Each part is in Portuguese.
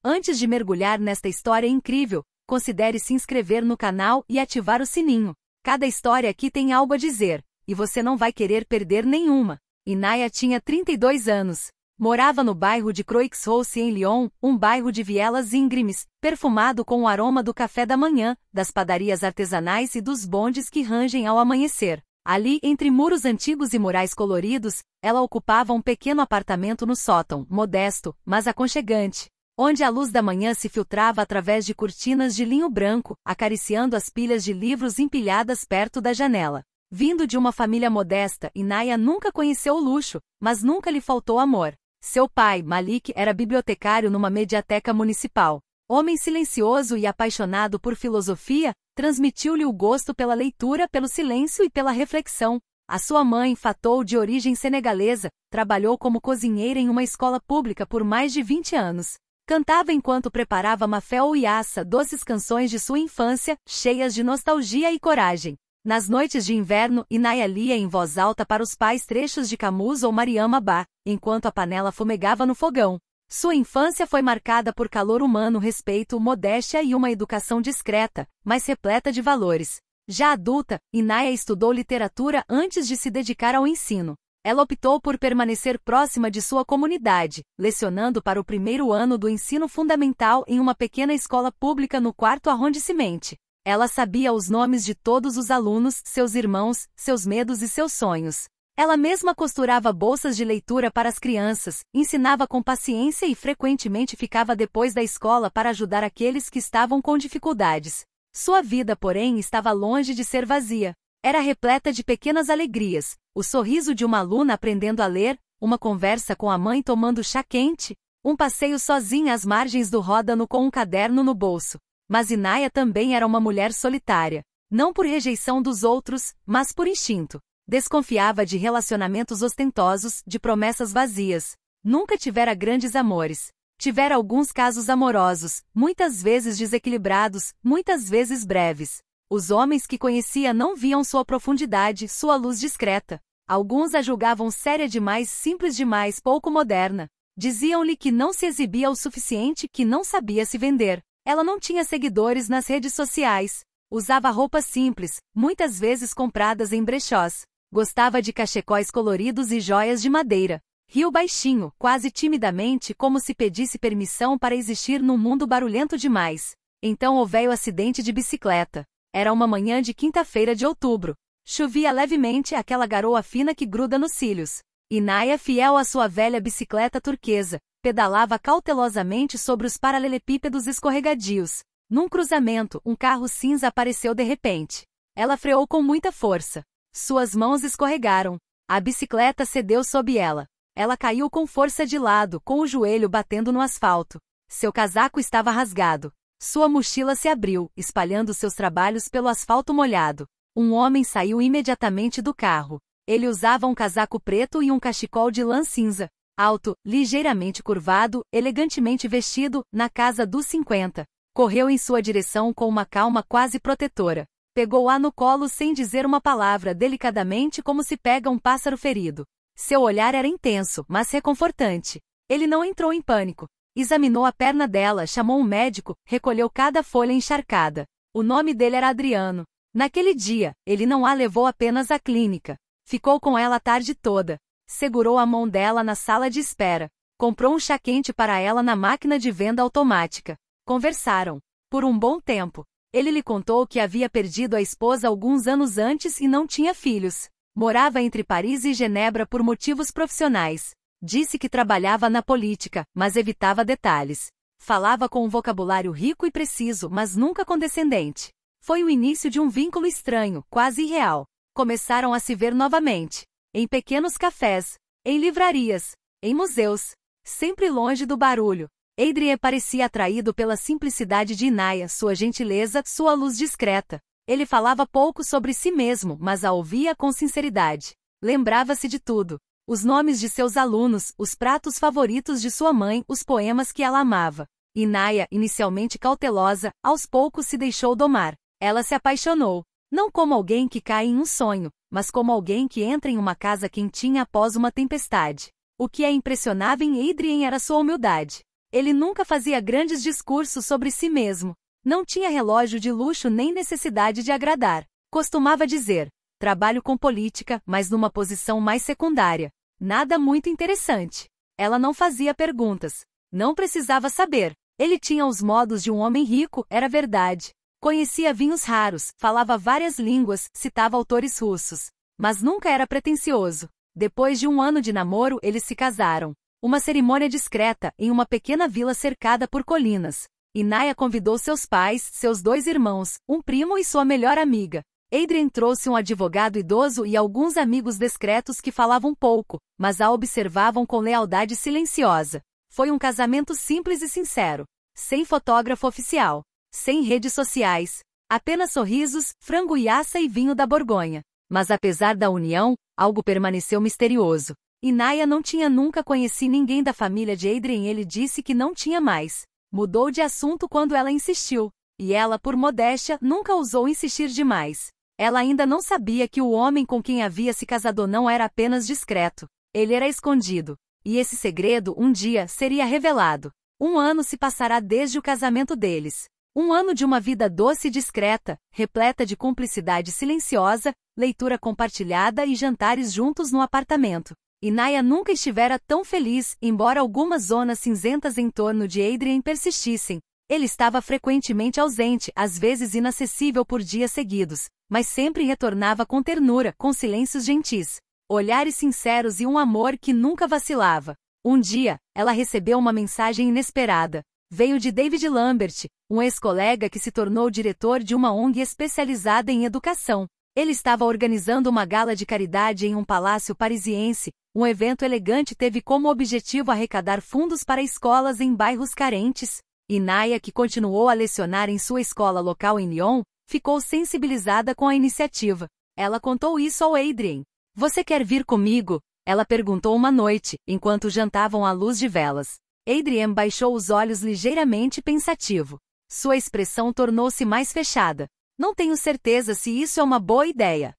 Antes de mergulhar nesta história incrível, considere se inscrever no canal e ativar o sininho. Cada história aqui tem algo a dizer, e você não vai querer perder nenhuma. Inaya tinha 32 anos. Morava no bairro de Croix-Rousse em Lyon, um bairro de vielas íngremes, perfumado com o aroma do café da manhã, das padarias artesanais e dos bondes que rangem ao amanhecer. Ali, entre muros antigos e murais coloridos, ela ocupava um pequeno apartamento no sótão, modesto, mas aconchegante, onde a luz da manhã se filtrava através de cortinas de linho branco, acariciando as pilhas de livros empilhadas perto da janela. Vindo de uma família modesta, Inaya nunca conheceu o luxo, mas nunca lhe faltou amor. Seu pai, Malik, era bibliotecário numa mediateca municipal. Homem silencioso e apaixonado por filosofia, transmitiu-lhe o gosto pela leitura, pelo silêncio e pela reflexão. A sua mãe, Fatou, de origem senegalesa, trabalhou como cozinheira em uma escola pública por mais de 20 anos. Cantava enquanto preparava mafé ou iassa, doces canções de sua infância, cheias de nostalgia e coragem. Nas noites de inverno, Inaya lia em voz alta para os pais trechos de Camus ou Mariama Ba, enquanto a panela fumegava no fogão. Sua infância foi marcada por calor humano, respeito, modéstia e uma educação discreta, mas repleta de valores. Já adulta, Inaya estudou literatura antes de se dedicar ao ensino. Ela optou por permanecer próxima de sua comunidade, lecionando para o primeiro ano do ensino fundamental em uma pequena escola pública no 4º arrondissement. Ela sabia os nomes de todos os alunos, seus irmãos, seus medos e seus sonhos. Ela mesma costurava bolsas de leitura para as crianças, ensinava com paciência e frequentemente ficava depois da escola para ajudar aqueles que estavam com dificuldades. Sua vida, porém, estava longe de ser vazia. Era repleta de pequenas alegrias, o sorriso de uma aluna aprendendo a ler, uma conversa com a mãe tomando chá quente, um passeio sozinha às margens do Ródano com um caderno no bolso. Mas Inaya também era uma mulher solitária, não por rejeição dos outros, mas por instinto. Desconfiava de relacionamentos ostentosos, de promessas vazias. Nunca tivera grandes amores. Tivera alguns casos amorosos, muitas vezes desequilibrados, muitas vezes breves. Os homens que conhecia não viam sua profundidade, sua luz discreta. Alguns a julgavam séria demais, simples demais, pouco moderna. Diziam-lhe que não se exibia o suficiente, que não sabia se vender. Ela não tinha seguidores nas redes sociais. Usava roupas simples, muitas vezes compradas em brechós. Gostava de cachecóis coloridos e joias de madeira. Riu baixinho, quase timidamente, como se pedisse permissão para existir num mundo barulhento demais. Então houve o acidente de bicicleta. Era uma manhã de quinta-feira de outubro. Chovia levemente, aquela garoa fina que gruda nos cílios. Inaya, fiel à sua velha bicicleta turquesa, pedalava cautelosamente sobre os paralelepípedos escorregadios. Num cruzamento, um carro cinza apareceu de repente. Ela freou com muita força. Suas mãos escorregaram. A bicicleta cedeu sob ela. Ela caiu com força de lado, com o joelho batendo no asfalto. Seu casaco estava rasgado. Sua mochila se abriu, espalhando seus trabalhos pelo asfalto molhado. Um homem saiu imediatamente do carro. Ele usava um casaco preto e um cachecol de lã cinza. Alto, ligeiramente curvado, elegantemente vestido, na casa dos 50. Correu em sua direção com uma calma quase protetora. Pegou-a no colo sem dizer uma palavra, delicadamente como se pega um pássaro ferido. Seu olhar era intenso, mas reconfortante. Ele não entrou em pânico. Examinou a perna dela, chamou um médico, recolheu cada folha encharcada. O nome dele era Adriano. Naquele dia, ele não a levou apenas à clínica. Ficou com ela a tarde toda. Segurou a mão dela na sala de espera. Comprou um chá quente para ela na máquina de venda automática. Conversaram. Por um bom tempo. Ele lhe contou que havia perdido a esposa alguns anos antes e não tinha filhos. Morava entre Paris e Genebra por motivos profissionais. Disse que trabalhava na política, mas evitava detalhes. Falava com um vocabulário rico e preciso, mas nunca condescendente. Foi o início de um vínculo estranho, quase irreal. Começaram a se ver novamente. Em pequenos cafés, em livrarias, em museus. Sempre longe do barulho. Adrien parecia atraído pela simplicidade de Inaya, sua gentileza, sua luz discreta. Ele falava pouco sobre si mesmo, mas a ouvia com sinceridade. Lembrava-se de tudo. Os nomes de seus alunos, os pratos favoritos de sua mãe, os poemas que ela amava. Inaya, inicialmente cautelosa, aos poucos se deixou domar. Ela se apaixonou. Não como alguém que cai em um sonho, mas como alguém que entra em uma casa quentinha após uma tempestade. O que a impressionava em Adrien era sua humildade. Ele nunca fazia grandes discursos sobre si mesmo. Não tinha relógio de luxo nem necessidade de agradar. Costumava dizer: trabalho com política, mas numa posição mais secundária. Nada muito interessante. Ela não fazia perguntas. Não precisava saber. Ele tinha os modos de um homem rico, era verdade. Conhecia vinhos raros, falava várias línguas, citava autores russos. Mas nunca era pretensioso. Depois de um ano de namoro, eles se casaram. Uma cerimônia discreta, em uma pequena vila cercada por colinas. Inaya convidou seus pais, seus 2 irmãos, um primo e sua melhor amiga. Adrian trouxe um advogado idoso e alguns amigos discretos que falavam pouco, mas a observavam com lealdade silenciosa. Foi um casamento simples e sincero. Sem fotógrafo oficial. Sem redes sociais. Apenas sorrisos, frango Yassa e vinho da Borgonha. Mas apesar da união, algo permaneceu misterioso. Inaya não tinha nunca conhecido ninguém da família de Adrian. Ele disse que não tinha mais. Mudou de assunto quando ela insistiu. E ela, por modéstia, nunca ousou insistir demais. Ela ainda não sabia que o homem com quem havia se casado não era apenas discreto. Ele era escondido. E esse segredo, um dia, seria revelado. 1 ano se passará desde o casamento deles. 1 ano de uma vida doce e discreta, repleta de cumplicidade silenciosa, leitura compartilhada e jantares juntos no apartamento. Inaya nunca estivera tão feliz, embora algumas zonas cinzentas em torno de Adrian persistissem. Ele estava frequentemente ausente, às vezes inacessível por dias seguidos, mas sempre retornava com ternura, com silêncios gentis, olhares sinceros e um amor que nunca vacilava. Um dia, ela recebeu uma mensagem inesperada. Veio de David Lambert, um ex-colega que se tornou diretor de uma ONG especializada em educação. Ele estava organizando uma gala de caridade em um palácio parisiense. Um evento elegante teve como objetivo arrecadar fundos para escolas em bairros carentes. Inaya, que continuou a lecionar em sua escola local em Lyon, ficou sensibilizada com a iniciativa. Ela contou isso ao Adrian. "Você quer vir comigo?" Ela perguntou uma noite, enquanto jantavam à luz de velas. Adrian baixou os olhos ligeiramente pensativo. Sua expressão tornou-se mais fechada. "Não tenho certeza se isso é uma boa ideia."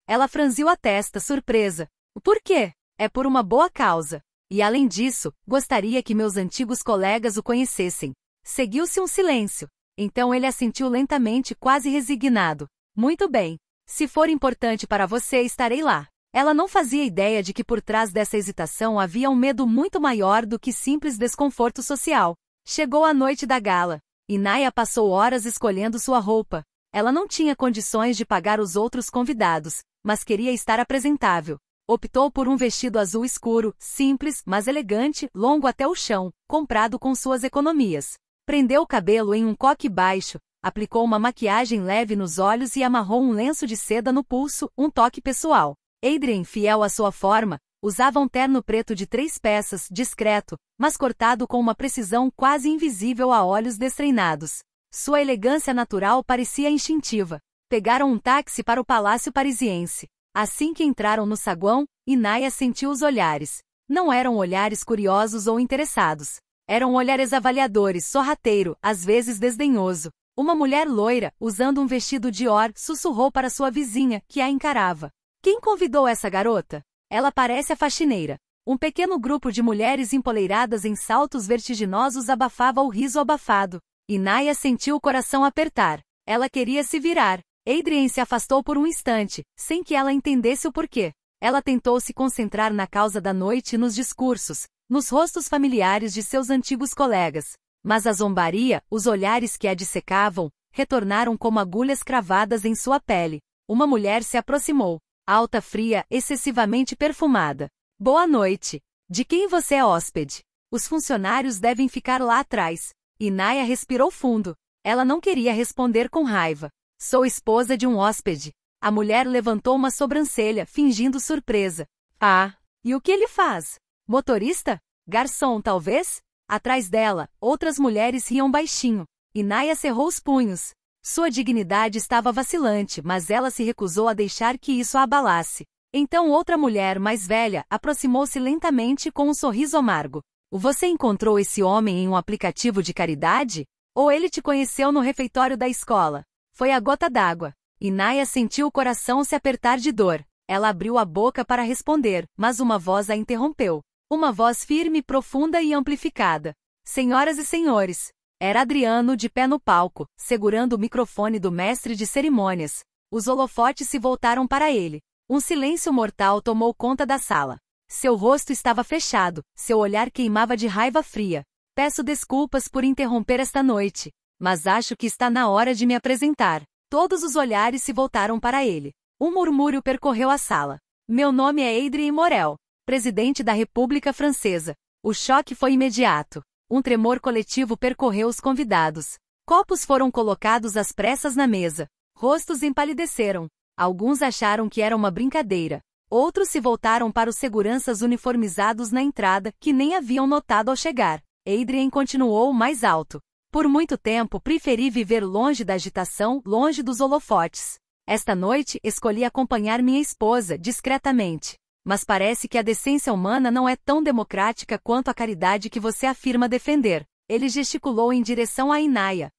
Ela franziu a testa, surpresa. "Por quê?" "É por uma boa causa. E além disso, gostaria que meus antigos colegas o conhecessem." Seguiu-se um silêncio. Então ele assentiu lentamente, quase resignado. "Muito bem. Se for importante para você, estarei lá." Ela não fazia ideia de que por trás dessa hesitação havia um medo muito maior do que simples desconforto social. Chegou a noite da gala. Inaya passou horas escolhendo sua roupa. Ela não tinha condições de pagar os outros convidados, mas queria estar apresentável. Optou por um vestido azul escuro, simples, mas elegante, longo até o chão, comprado com suas economias. Prendeu o cabelo em um coque baixo, aplicou uma maquiagem leve nos olhos e amarrou um lenço de seda no pulso, um toque pessoal. Adrian, fiel à sua forma, usava um terno preto de 3 peças, discreto, mas cortado com uma precisão quase invisível a olhos destreinados. Sua elegância natural parecia instintiva. Pegaram um táxi para o palácio parisiense. Assim que entraram no saguão, Inaya sentiu os olhares. Não eram olhares curiosos ou interessados. Eram olhares avaliadores, sorrateiro, às vezes desdenhoso. Uma mulher loira, usando um vestido Dior, sussurrou para sua vizinha, que a encarava. "Quem convidou essa garota? Ela parece a faxineira." Um pequeno grupo de mulheres empoleiradas em saltos vertiginosos abafava o riso abafado. Inaya sentiu o coração apertar. Ela queria se virar. Adrian se afastou por um instante, sem que ela entendesse o porquê. Ela tentou se concentrar na causa da noite e nos discursos, nos rostos familiares de seus antigos colegas. Mas a zombaria, os olhares que a dissecavam, retornaram como agulhas cravadas em sua pele. Uma mulher se aproximou. Alta, fria, excessivamente perfumada. "Boa noite. De quem você é hóspede?" "Os funcionários devem ficar lá atrás." Inaya respirou fundo. Ela não queria responder com raiva. "Sou esposa de um hóspede." A mulher levantou uma sobrancelha, fingindo surpresa. "Ah, e o que ele faz? Motorista? Garçom, talvez?" Atrás dela, outras mulheres riam baixinho. Inaya cerrou os punhos. Sua dignidade estava vacilante, mas ela se recusou a deixar que isso a abalasse. Então outra mulher mais velha aproximou-se lentamente com um sorriso amargo. "Você encontrou esse homem em um aplicativo de caridade? Ou ele te conheceu no refeitório da escola?" Foi a gota d'água. Inaya sentiu o coração se apertar de dor. Ela abriu a boca para responder, mas uma voz a interrompeu. Uma voz firme, profunda e amplificada. Senhoras e senhores, era Adriano de pé no palco, segurando o microfone do mestre de cerimônias. Os holofotes se voltaram para ele. Um silêncio mortal tomou conta da sala. Seu rosto estava fechado, seu olhar queimava de raiva fria. Peço desculpas por interromper esta noite, mas acho que está na hora de me apresentar. Todos os olhares se voltaram para ele. Um murmúrio percorreu a sala. Meu nome é Adrien Morel, presidente da República Francesa. O choque foi imediato. Um tremor coletivo percorreu os convidados. Copos foram colocados às pressas na mesa. Rostos empalideceram. Alguns acharam que era uma brincadeira. Outros se voltaram para os seguranças uniformizados na entrada, que nem haviam notado ao chegar. Adrien continuou mais alto. Por muito tempo preferi viver longe da agitação, longe dos holofotes. Esta noite escolhi acompanhar minha esposa, discretamente. Mas parece que a decência humana não é tão democrática quanto a caridade que você afirma defender. Ele gesticulou em direção a Inaya.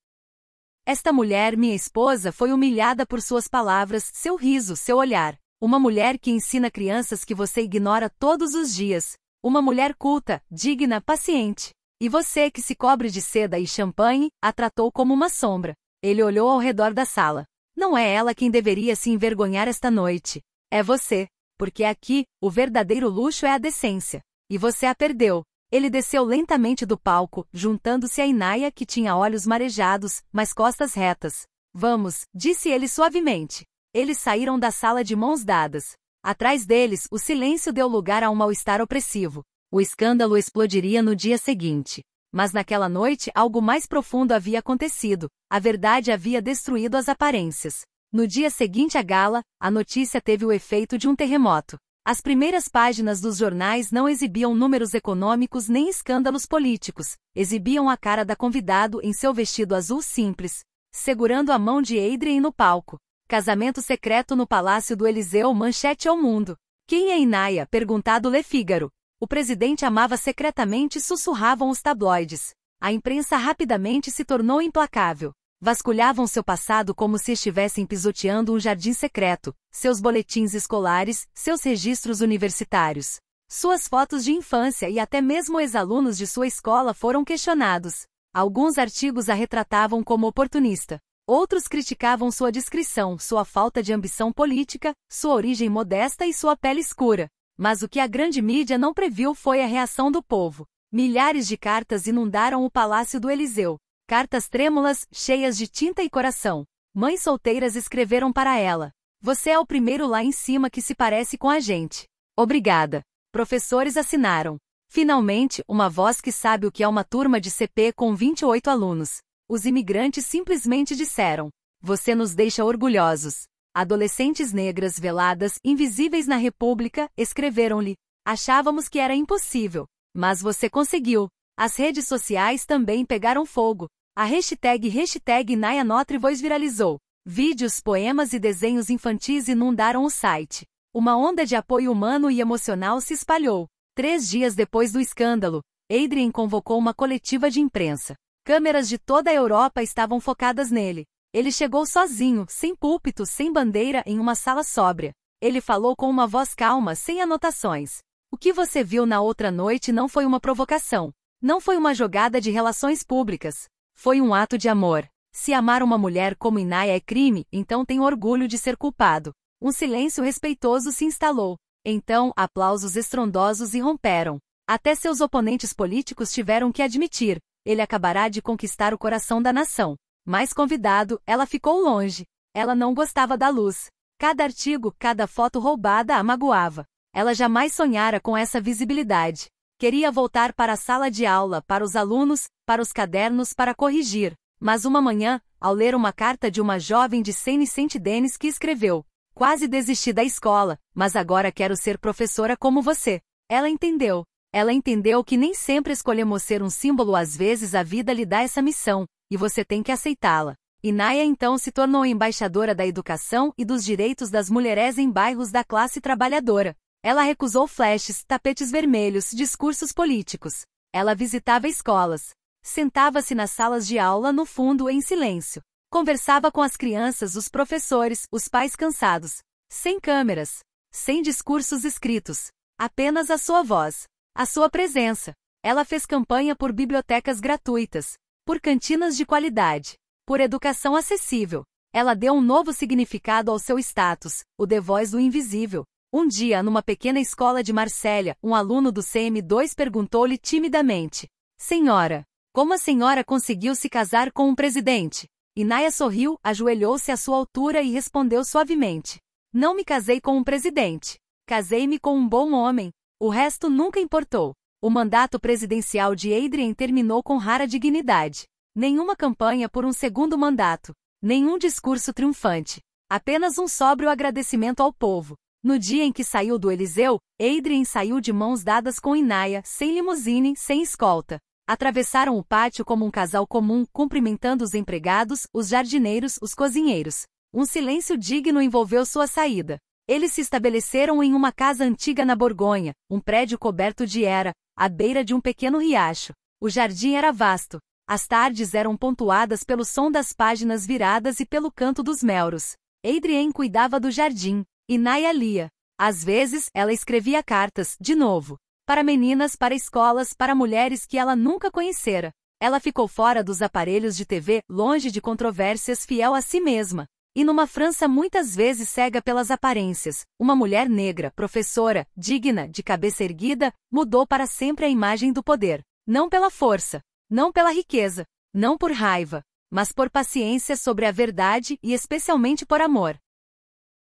Esta mulher, minha esposa, foi humilhada por suas palavras, seu riso, seu olhar. Uma mulher que ensina crianças que você ignora todos os dias. Uma mulher culta, digna, paciente. E você, que se cobre de seda e champanhe, a tratou como uma sombra. Ele olhou ao redor da sala. Não é ela quem deveria se envergonhar esta noite. É você. Porque aqui, o verdadeiro luxo é a decência. E você a perdeu. Ele desceu lentamente do palco, juntando-se a Inaya, que tinha olhos marejados, mas costas retas. Vamos, disse ele suavemente. Eles saíram da sala de mãos dadas. Atrás deles, o silêncio deu lugar a um mal-estar opressivo. O escândalo explodiria no dia seguinte. Mas naquela noite algo mais profundo havia acontecido. A verdade havia destruído as aparências. No dia seguinte à gala, a notícia teve o efeito de um terremoto. As primeiras páginas dos jornais não exibiam números econômicos nem escândalos políticos, exibiam a cara da convidado em seu vestido azul simples, segurando a mão de Adrien no palco. Casamento secreto no Palácio do Eliseu, manchete ao mundo. Quem é Inaya? Perguntado Le Figaro. O presidente amava secretamente, sussurravam os tabloides. A imprensa rapidamente se tornou implacável. Vasculhavam seu passado como se estivessem pisoteando um jardim secreto, seus boletins escolares, seus registros universitários. Suas fotos de infância e até mesmo ex-alunos de sua escola foram questionados. Alguns artigos a retratavam como oportunista. Outros criticavam sua discrição, sua falta de ambição política, sua origem modesta e sua pele escura. Mas o que a grande mídia não previu foi a reação do povo. Milhares de cartas inundaram o Palácio do Eliseu. Cartas trêmulas, cheias de tinta e coração. Mães solteiras escreveram para ela. Você é o primeiro lá em cima que se parece com a gente. Obrigada. Professores assinaram. Finalmente, uma voz que sabe o que é uma turma de CP com 28 alunos. Os imigrantes simplesmente disseram. Você nos deixa orgulhosos. Adolescentes negras veladas, invisíveis na República, escreveram-lhe. Achávamos que era impossível. Mas você conseguiu. As redes sociais também pegaram fogo. A hashtag Inaya Notre Voice viralizou. Vídeos, poemas e desenhos infantis inundaram o site. Uma onda de apoio humano e emocional se espalhou. 3 dias depois do escândalo, Adrien convocou uma coletiva de imprensa. Câmeras de toda a Europa estavam focadas nele. Ele chegou sozinho, sem púlpito, sem bandeira, em uma sala sóbria. Ele falou com uma voz calma, sem anotações. O que você viu na outra noite não foi uma provocação. Não foi uma jogada de relações públicas. Foi um ato de amor. Se amar uma mulher como Inaya é crime, então tem orgulho de ser culpado. Um silêncio respeitoso se instalou. Então, aplausos estrondosos irromperam. Até seus oponentes políticos tiveram que admitir. Ele acabará de conquistar o coração da nação. Mais convidado, ela ficou longe. Ela não gostava da luz. Cada artigo, cada foto roubada a magoava. Ela jamais sonhara com essa visibilidade. Queria voltar para a sala de aula, para os alunos, para os cadernos, para corrigir. Mas uma manhã, ao ler uma carta de uma jovem de Seine-Saint-Denis que escreveu: quase desisti da escola, mas agora quero ser professora como você. Ela entendeu. Ela entendeu que nem sempre escolhemos ser um símbolo, às vezes a vida lhe dá essa missão, e você tem que aceitá-la. Inaya então se tornou embaixadora da educação e dos direitos das mulheres em bairros da classe trabalhadora. Ela recusou flashes, tapetes vermelhos, discursos políticos. Ela visitava escolas. Sentava-se nas salas de aula no fundo em silêncio. Conversava com as crianças, os professores, os pais cansados. Sem câmeras. Sem discursos escritos. Apenas a sua voz. A sua presença. Ela fez campanha por bibliotecas gratuitas, por cantinas de qualidade, por educação acessível. Ela deu um novo significado ao seu status, o The Voice do Invisível. Um dia, numa pequena escola de Marsella, um aluno do CM2 perguntou-lhe timidamente: Senhora, como a senhora conseguiu se casar com um presidente? Inaya sorriu, ajoelhou-se à sua altura e respondeu suavemente: Não me casei com um presidente. Casei-me com um bom homem. O resto nunca importou. O mandato presidencial de Adrian terminou com rara dignidade. Nenhuma campanha por um segundo mandato. Nenhum discurso triunfante. Apenas um sóbrio agradecimento ao povo. No dia em que saiu do Eliseu, Adrian saiu de mãos dadas com Inaya, sem limusine, sem escolta. Atravessaram o pátio como um casal comum, cumprimentando os empregados, os jardineiros, os cozinheiros. Um silêncio digno envolveu sua saída. Eles se estabeleceram em uma casa antiga na Borgonha, um prédio coberto de era, à beira de um pequeno riacho. O jardim era vasto. As tardes eram pontuadas pelo som das páginas viradas e pelo canto dos melros. Adrian cuidava do jardim. Inaya lia. Às vezes, ela escrevia cartas, de novo. Para meninas, para escolas, para mulheres que ela nunca conhecera. Ela ficou fora dos aparelhos de TV, longe de controvérsias, fiel a si mesma. E numa França muitas vezes cega pelas aparências, uma mulher negra, professora, digna, de cabeça erguida, mudou para sempre a imagem do poder. Não pela força, não pela riqueza, não por raiva, mas por paciência sobre a verdade e especialmente por amor.